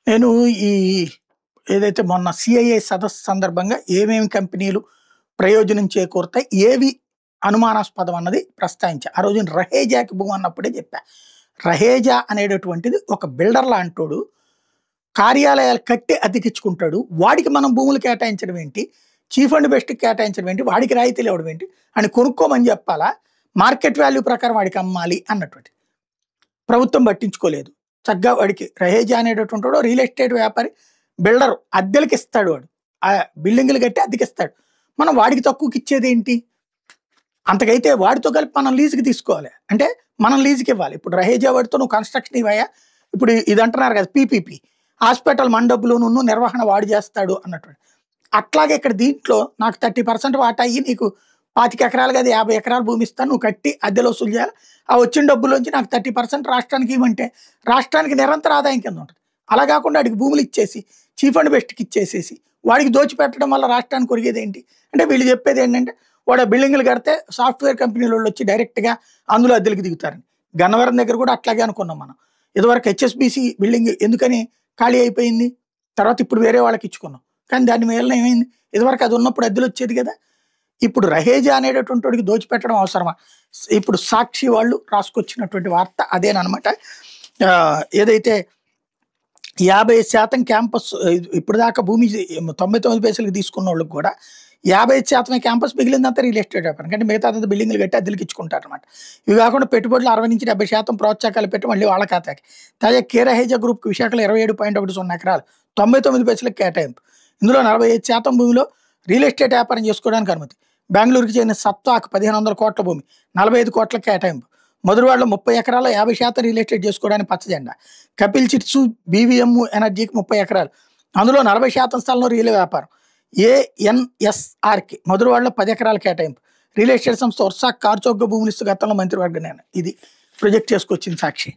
నేను ఈ ఏదైతే మొన్న సిఐఏ సదస్సు సందర్భంగా ఏమేమి కంపెనీలు ప్రయోజనం చేకూరుతాయి, ఏవి అనుమానాస్పదం అన్నది ప్రస్తావించా. ఆ రోజున రహేజాకి భూమి అన్నప్పుడే చెప్పా. రహేజా అనేటటువంటిది ఒక బిల్డర్ లాంటోడు, కార్యాలయాలు కట్టి అద్దెకిచ్చుకుంటాడు. వాడికి మనం భూములు కేటాయించడం ఏంటి, చీఫ్ అండ్ బెస్ట్‌కి కేటాయించడం ఏంటి, వాడికి రాయితీలు ఇవ్వడం ఏంటి అని కొనుక్కోమని చెప్పాలా, మార్కెట్ వాల్యూ ప్రకారం వాడికి అమ్మాలి అన్నటువంటిది. ప్రభుత్వం పట్టించుకోలేదు. చక్కగా వాడికి రహేజా అనేటటువంటివాడు రియల్ ఎస్టేట్ వ్యాపారి, బిల్డరు అద్దెలకి ఇస్తాడు. వాడు ఆ బిల్డింగులు కట్టి అద్దెకిస్తాడు. మనం వాడికి తక్కువకి ఇచ్చేదేంటి? అంతకైతే వాడితో కలిపి మనం లీజుకి తీసుకోవాలి. అంటే మనం లీజుకి ఇవ్వాలి. ఇప్పుడు రహేజా వాడితో నువ్వు కన్స్ట్రక్షన్ ఇవ్వయా, ఇప్పుడు ఇది అంటున్నారు కదా పీపీపీ, హాస్పిటల్ మన డబ్బులు నిర్వహణ వాడు చేస్తాడు అన్నటువంటి. అట్లాగే ఇక్కడ దీంట్లో నాకు 30% వాటా అయ్యి నీకు 25 ఎకరాలు కాదు 50 ఎకరాల భూమి ఇస్తాను, నువ్వు కట్టి అద్దెలు వసూలు చేయాలి. ఆ వచ్చిన డబ్బులోంచి నాకు 30% రాష్ట్రానికి ఇవ్వమంటే రాష్ట్రానికి నిరంతర ఆదాయం కింద ఉంటుంది. అలా కాకుండా వాడికి భూములు ఇచ్చేసి చీఫ్ అండ్ బెస్ట్‌కి ఇచ్చేసేసి వాడికి దోచిపెట్టడం వల్ల రాష్ట్రానికి ఒరిగేది ఏంటి? అంటే వీళ్ళు చెప్పేది ఏంటంటే వాడు బిల్డింగులు కడితే సాఫ్ట్‌వేర్ కంపెనీల వాళ్ళు వచ్చి డైరెక్ట్‌గా అందులో అద్దెలకు దిగుతారని. గన్నవరం దగ్గర కూడా అట్లాగే అనుకున్నాం మనం. ఇదివరకు హెచ్ఎస్బీసీ బిల్డింగ్ ఎందుకని ఖాళీ అయిపోయింది, తర్వాత ఇప్పుడు వేరే వాళ్ళకి ఇచ్చుకున్నాం. కానీ దాని వల్ల ఏమైంది, ఇదివరకు అది ఉన్నప్పుడు అద్దెలు వచ్చేది కదా. ఇప్పుడు రహేజా అనేటటువంటి వాడికి దోచిపెట్టడం అవసరమా? ఇప్పుడు సాక్షి వాళ్ళు రాసుకొచ్చినటువంటి వార్త అదేనమాట. ఏదైతే 50% క్యాంపస్ ఇప్పుడు దాకా భూమి 99 పైసలకి తీసుకున్న వాళ్ళకి కూడా 55% క్యాంపస్, మిగిలిందంతా రియల్ ఎస్టేట్ వ్యాపారం. అంటే మిగతాదంతా బిల్డింగ్లు కట్టి అద్దెలకి ఇచ్చుకుంటారు అనమాట. ఇవి కాకుండా పెట్టుబడులు 60-70% ప్రోత్సాహకాలు పెట్టి మళ్ళీ వాళ్ళ ఖాతాకి. తాజా కే రహేజా గ్రూప్కి విశాఖలో 27.10 ఎకరాలు 99 పైసలకు కేటాయింపు. ఇందులో 45% భూమిలో రియల్ ఎస్టేట్ వ్యాపారం చేసుకోవడానికి అనుమతి. బెంగళూరుకి చెందిన సత్వాక్ 1500 కోట్ల భూమి 45 కోట్ల కేటాయింపు. మధురవాడలో 30 ఎకరాల్లో 50% రియల్ ఎస్టేట్ చేసుకోవడానికి పచ్చజెండా. కపిల్ చిట్సు బీవీఎం ఎనర్జీకి 30 ఎకరాలు, అందులో 40% స్థలంలో రియల్ వ్యాపారం. ఏఎన్ఎస్ఆర్కి మధురవాడలో 10 ఎకరాల కేటాయింపు. రియల్ ఎస్టేట్ సంస్థ వర్షాక్ కార్చౌక్గా భూములు ఇస్తూ గతంలో మంత్రివర్గ నిర్ణయం. ఇది ప్రొజెక్ట్ చేసుకొచ్చింది సాక్షి.